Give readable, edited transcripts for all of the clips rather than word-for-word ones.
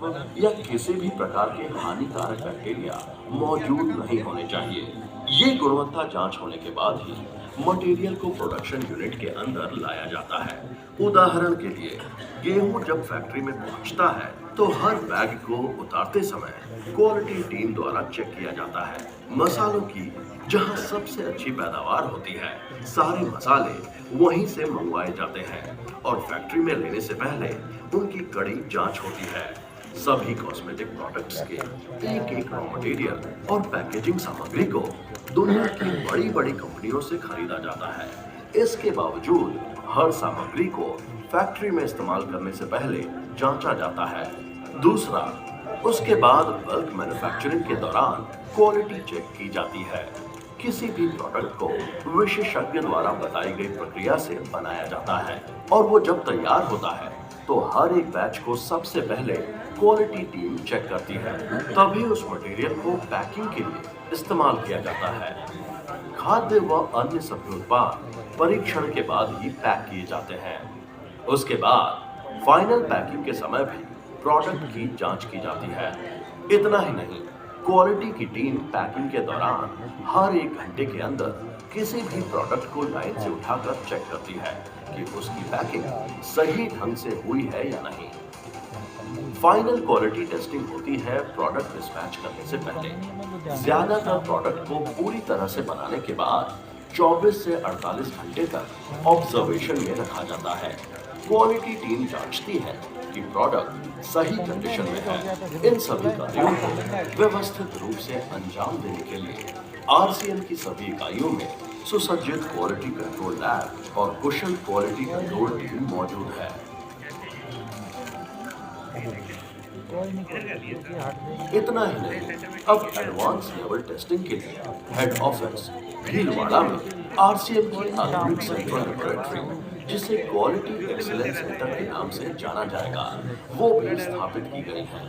तत्व या किसी भी प्रकार के हानिकारक बैक्टीरिया मौजूद नहीं होने चाहिए। ये गुणवत्ता जांच होने के बाद ही मटेरियल को प्रोडक्शन यूनिट के अंदर लाया जाता है। उदाहरण के लिए, गेहूं जब फैक्ट्री में पहुंचता है तो हर बैग को उतारते समय क्वालिटी टीम द्वारा चेक किया जाता है। मसालों की जहां सबसे अच्छी पैदावार होती है, सारे मसाले वहीं से मंगवाए जाते हैं और फैक्ट्री में लेने से पहले उनकी कड़ी जांच होती है। सभी कॉस्मेटिक प्रोडक्ट्स के एक एक रॉ मटेरियल और पैकेजिंग सामग्री को दुनिया की बड़ी बड़ी कंपनियों से खरीदा जाता है। इसके बावजूद हर सामग्री को फैक्ट्री में इस्तेमाल करने से पहले जांचा जाता है। दूसरा, उसके बाद बल्क मैन्युफैक्चरिंग के दौरान क्वालिटी चेक की जाती है। किसी भी प्रोडक्ट को विशेषज्ञ द्वारा बताई गई प्रक्रिया से बनाया जाता है और वो जब तैयार होता है तो हर एक बैच को सबसे पहले क्वालिटी टीम चेक करती है, तभी उस मटेरियल को पैकिंग के लिए इस्तेमाल किया जाता है। खाद्य व अन्य सभी उत्पाद परीक्षण के बाद ही पैक किए जाते हैं। उसके बाद फाइनल पैकिंग के समय भी प्रोडक्ट की जांच की जाती है। इतना ही नहीं, क्वालिटी की टीम पैकिंग के दौरान हर एक घंटे के अंदर किसी भी प्रोडक्ट को लाइन से उठाकर चेक करती है कि उसकी पैकिंग सही ढंग से हुई है या नहीं। फाइनल क्वालिटी टेस्टिंग होती है प्रोडक्ट डिस्पैच करने से पहले। ज्यादातर प्रोडक्ट को पूरी तरह से बनाने के बाद 24 से 48 घंटे तक ऑब्जर्वेशन में रखा जाता है। क्वालिटी टीम जांचती है कि प्रोडक्ट सही कंडीशन में है। इन सभी कार्यों को व्यवस्थित रूप से अंजाम देने के लिए आरसीएम की सभी इकाइयों में सुसज्जित क्वालिटी कंट्रोल लैब और कुशल क्वालिटी कंट्रोल टीम मौजूद है। इतना ही नहीं, अब एडवांस लेवल टेस्टिंग के लिए हेड ऑफिस भीलवाड़ा में आरसीएम की आधुनिक सेंट्रल लेबोरेटरी, जिसे क्वालिटी एक्सीलेंस सेंटर के नाम से जाना जाएगा, वो भी स्थापित की गई है।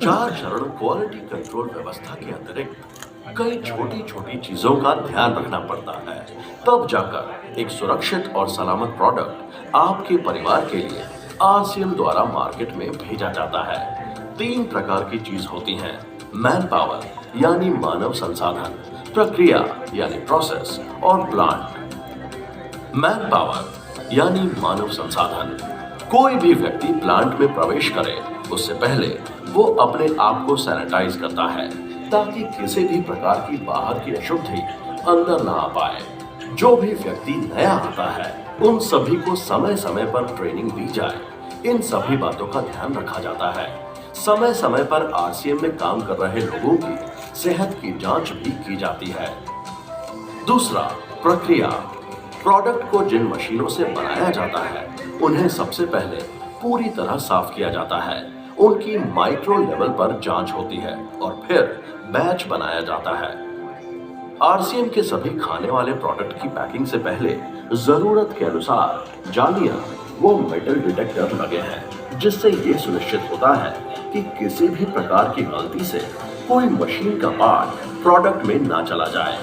4 चरण क्वालिटी कंट्रोल व्यवस्था के अतिरिक्त कई छोटी छोटी चीजों का ध्यान रखना पड़ता है, तब जाकर एक सुरक्षित और सलामत प्रोडक्ट आपके परिवार के लिए आरसीएम द्वारा मार्केट में भेजा जाता है। 3 प्रकार की चीज होती हैं: मैन पावर यानी मानव संसाधन, प्रक्रिया यानी प्रोसेस और प्लांट। मैन पावर यानी मानव संसाधन, कोई भी व्यक्ति प्लांट में प्रवेश करे उससे पहले वो अपने आप को सैनिटाइज करता है ताकि किसी भी प्रकार की बाहर की अशुद्धि अंदर ना आ पाए। जो भी व्यक्ति नया आता है उन सभी को समय समय पर ट्रेनिंग दी जाए। इन सभी बातों का ध्यान रखा जाता है। समय समय पर आरसीएम में काम कर रहे लोगों की सेहत की जांच भी की जाती है। दूसरा, प्रक्रिया। प्रोडक्ट को जिन मशीनों से बनाया जाता है उन्हें सबसे पहले पूरी तरह साफ किया जाता है। उनकी माइक्रो लेवल पर जांच होती है और फिर बैच बनाया जाता है। आरसीएम के सभी खाने वाले प्रोडक्ट की पैकिंग से पहले जरूरत के अनुसार जालियां वो मेटल डिटेक्टर लगे हैं, जिससे ये सुनिश्चित होता है कि किसी भी प्रकार की गलती से कोई मशीन का पार्ट प्रोडक्ट में ना चला जाए।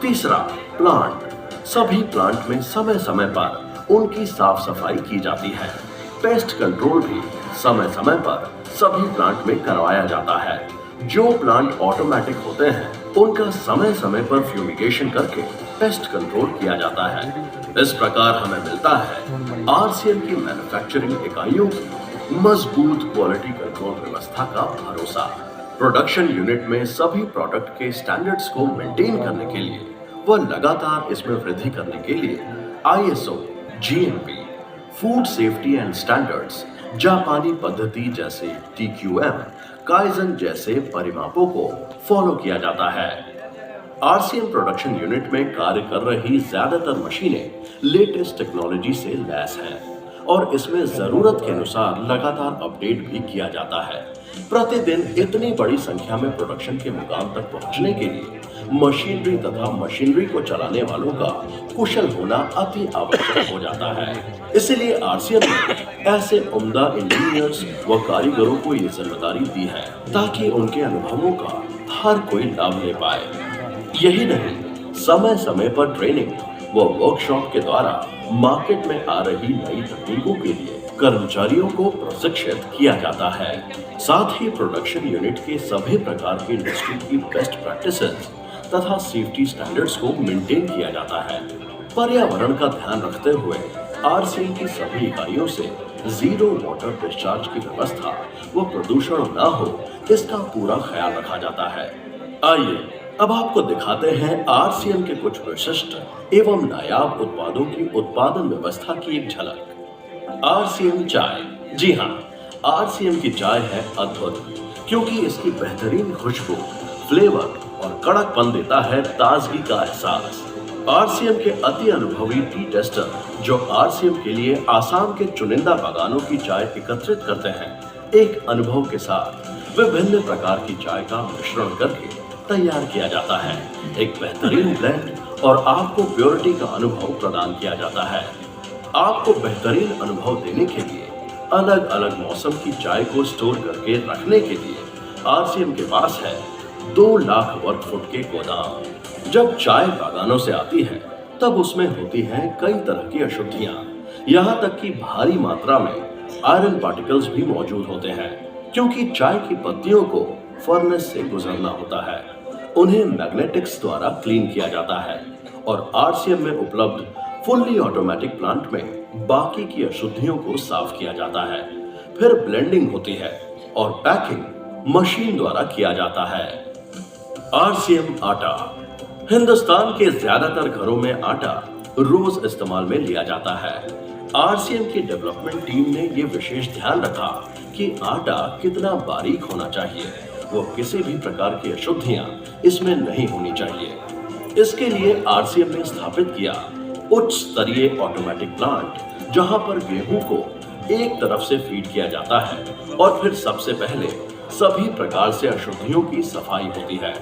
तीसरा, प्लांट। सभी प्लांट में समय समय पर उनकी साफ सफाई की जाती है। पेस्ट कंट्रोल भी समय समय पर सभी प्लांट में करवाया जाता है। जो प्लांट ऑटोमेटिक होते हैं उनका समय समय पर फ्यूमिगेशन करके पेस्ट कंट्रोल किया जाता है। इस प्रकार हमें मिलता है आरसीएम की मैन्युफैक्चरिंग इकाइयों की मजबूत क्वालिटी कंट्रोल व्यवस्था का भरोसा। प्रोडक्शन यूनिट में सभी प्रोडक्ट के स्टैंडर्ड्स को मेंटेन करने के लिए व लगातार इसमें वृद्धि करने के लिए ISO, GMP, food safety and standards, जापानी पद्धति जैसे टीक्यूएम, काइजन जैसे परिमापों को फॉलो किया जाता है। आरसीएम प्रोडक्शन यूनिट में कार्य कर रही ज्यादातर मशीनें लेटेस्ट टेक्नोलॉजी से लैस हैं और इसमें जरूरत के अनुसार लगातार अपडेट भी किया जाता है। प्रतिदिन इतनी बड़ी संख्या में प्रोडक्शन के मुकाम तक पहुंचने के लिए मशीनरी तथा मशीनरी को चलाने वालों का कुशल होना अति आवश्यक हो जाता है। इसलिए आरसीएम ने ऐसे उम्दा इंजीनियर्स व कारीगरों को ये जिम्मेदारी दी है ताकि उनके अनुभवों का हर कोई लाभ ले पाए। यही नहीं, समय समय पर ट्रेनिंग व वर्कशॉप के द्वारा मार्केट में आ रही नई तकनीकों के लिए कर्मचारियों को प्रशिक्षित किया जाता है। साथ ही प्रोडक्शन यूनिट के सभी प्रकार की इंडस्ट्री की बेस्ट प्रैक्टिसेस तथा सेफ्टी स्टैंडर्ड्स को मेंटेन किया जाता है। पर्यावरण का ध्यान रखते हुए आरसीएम की सभी इकाइयों से जीरो वाटर डिस्चार्ज की व्यवस्था व प्रदूषण न हो, इसका पूरा ख्याल रखा जाता है। आइए अब आपको दिखाते हैं आरसीएम के कुछ विशिष्ट एवं नायाब उत्पादों की उत्पादन व्यवस्था की एक झलक। आरसीएम चाय। जी हाँ, आरसीएम की चाय है अद्भुत, क्योंकि इसकी बेहतरीन खुशबू, फ्लेवर और कड़कपन देता है ताजगी का एहसास। आरसीएम के अति अनुभवी टी टेस्टर जो आरसीएम के लिए आसाम के चुनिंदा बागानों की चाय एकत्रित करते हैं, एक अनुभव के साथ विभिन्न प्रकार की चाय का मिश्रण करके तैयार किया जाता है। एक बेहतरीन ब्लेंड और आपको प्योरिटी का अनुभव प्रदान किया जाता है। आपको बेहतरीन अनुभव देने के लिए अलग अलग मौसम की चाय को स्टोर करके रखने के लिए आरसीएम के पास है 2 लाख वर्ग फुट के गोदाम। जब चाय बागानों से आती है तब उसमें होती हैं कई तरह की अशुद्धियां, यहाँ तक कि भारी मात्रा में आयरन पार्टिकल्स भी मौजूद होते हैं, क्योंकि चाय की पत्तियों को फर्नेस से गुजरना होता है। उन्हें मैग्नेटिक्स द्वारा क्लीन किया जाता है और आरसीएम में उपलब्ध फुल्ली ऑटोमेटिक प्लांट में बाकी की अशुद्धियों को साफ किया जाता है। फिर ब्लेंडिंग होती है और पैकिंग मशीन द्वारा किया जाता है। आरसीएम आटा। हिंदुस्तान के ज्यादातर घरों में आटा रोज इस्तेमाल में लिया जाता है। आरसीएम की डेवलपमेंट टीम ने ये विशेष ध्यान रखा कि आटा कितना बारीक होना चाहिए, वो किसी भी प्रकार की अशुद्धियां इसमें नहीं होनी चाहिए। इसके लिए आरसीएम ने स्थापित किया उच्च स्तरीय ऑटोमेटिक प्लांट, जहां पर गेहूं को एक तरफ से फीड किया जाता है और फिर सबसे पहले सभी प्रकार से अशुद्धियों की सफाई होती है,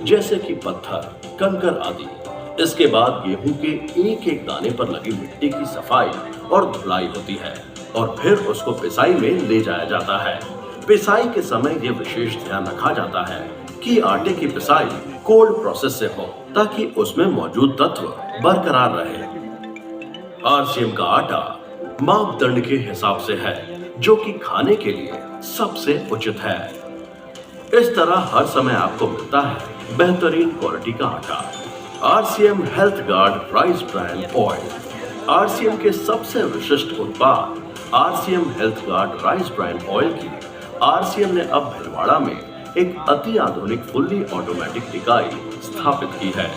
जैसे कि पत्थर, कंकर आदि। इसके बाद गेहूं के एक एक दाने पर लगी मिट्टी की सफाई और धुलाई होती है और फिर उसको पिसाई में ले जाया जाता है। पिसाई के समय यह विशेष ध्यान रखा जाता है कि आटे की पिसाई कोल्ड प्रोसेस से हो, ताकि उसमें मौजूद तत्व बरकरार रहे। आरसीएम का आटा मापदंड के हिसाब से है, जो कि खाने के लिए सबसे उचित है। इस तरह हर समय आपको मिलता है बेहतरीन क्वालिटी का आटा। RCM health guard rice brand oil. RCM के सबसे विशिष्ट उत्पाद RCM health guard rice brand oil की आरसीएम ने अब भिलवाड़ा में एक अति आधुनिक फुल्ली ऑटोमेटिक इकाई स्थापित की है।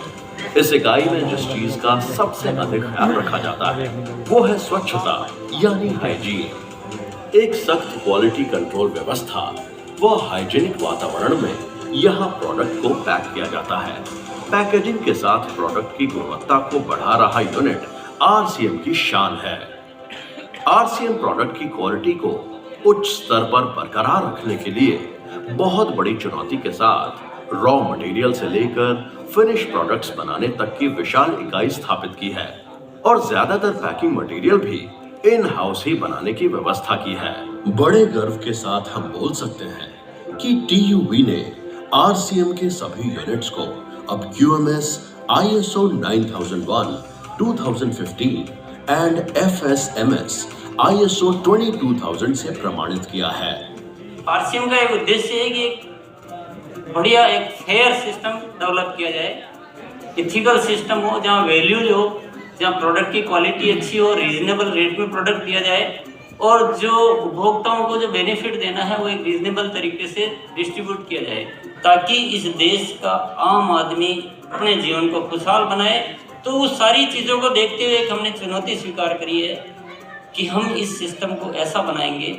इस इकाई में जिस चीज का सबसे अधिक ख्याल रखा जाता है वो है स्वच्छता, यानी हाइजीन। एक सख्त क्वालिटी कंट्रोल व्यवस्था व हाइजीनिक वातावरण में यहाँ प्रोडक्ट को पैक किया जाता है। पैकेजिंग के साथ प्रोडक्ट की गुणवत्ता को बढ़ा रहा यूनिट आरसीएम की शान है। आरसीएम प्रोडक्ट की क्वालिटी को उच्च स्तर पर बरकरार रखने के लिए बहुत बड़ी चुनौती के साथ रॉ मटेरियल से लेकर फिनिश प्रोडक्ट्स बनाने तक की विशाल इकाई स्थापित की है और ज्यादातर पैकिंग मटेरियल भी इन हाउस ही बनाने की व्यवस्था की है। बड़े गर्व के साथ हम बोल सकते हैं कि टीयूवी ने आरसीएम के सभी यूनिट्स को अब QMS, ISO 9001, 2015 and FSMS, ISO 22000 से प्रमाणित किया है। आरसीएम का एक उद्देश्य है कि एक बढ़िया एक फेयर सिस्टम डेवलप किया जाए, इथिकल सिस्टम हो, जहाँ वैल्यूज हो, जहाँ प्रोडक्ट की क्वालिटी अच्छी हो, रीजनेबल रेट में प्रोडक्ट दिया जाए और जो उपभोक्ताओं को जो बेनिफिट देना है वो एक रीजनेबल तरीके से डिस्ट्रीब्यूट किया जाए, ताकि इस देश का आम आदमी अपने जीवन को खुशहाल बनाए। तो उस सारी चीज़ों को देखते हुए एक हमने चुनौती स्वीकार करी है कि हम इस सिस्टम को ऐसा बनाएंगे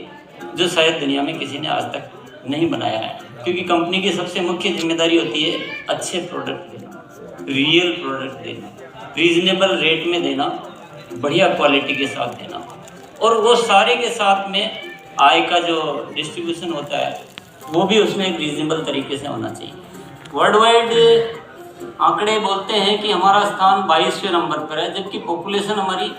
जो शायद दुनिया में किसी ने आज तक नहीं बनाया है, क्योंकि कंपनी की सबसे मुख्य जिम्मेदारी होती है अच्छे प्रोडक्ट देना, रियल प्रोडक्ट देना, रीजनेबल रेट में देना, बढ़िया क्वालिटी के साथ देना, और वो सारे के साथ में आय का जो डिस्ट्रीब्यूशन होता है वो भी उसमें एक रीजनेबल तरीके से होना चाहिए। वर्ल्ड वाइड आंकड़े बोलते हैं कि हमारा स्थान 22वें नंबर पर है, जबकि पॉपुलेशन हमारी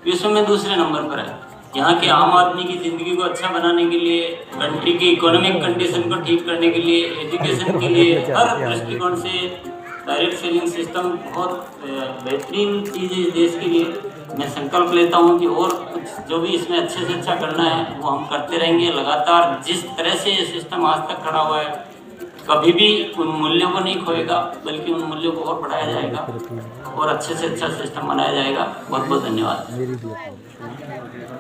विश्व में दूसरे नंबर पर है। यहाँ के आम आदमी की ज़िंदगी को अच्छा बनाने के लिए, कंट्री की इकोनॉमिक कंडीशन को ठीक करने के लिए, एजुकेशन के लिए, हर दृष्टिकोण से डायरेक्ट सेलिंग सिस्टम बहुत बेहतरीन चीज़ है इस देश के लिए। मैं संकल्प लेता हूँ कि और कुछ जो भी इसमें अच्छे से अच्छा करना है वो हम करते रहेंगे लगातार। जिस तरह से ये सिस्टम आज तक खड़ा हुआ है, कभी भी उन मूल्यों को नहीं खोएगा, बल्कि उन मूल्यों को और बढ़ाया जाएगा और अच्छे से अच्छा सिस्टम बनाया जाएगा। बहुत बहुत धन्यवाद।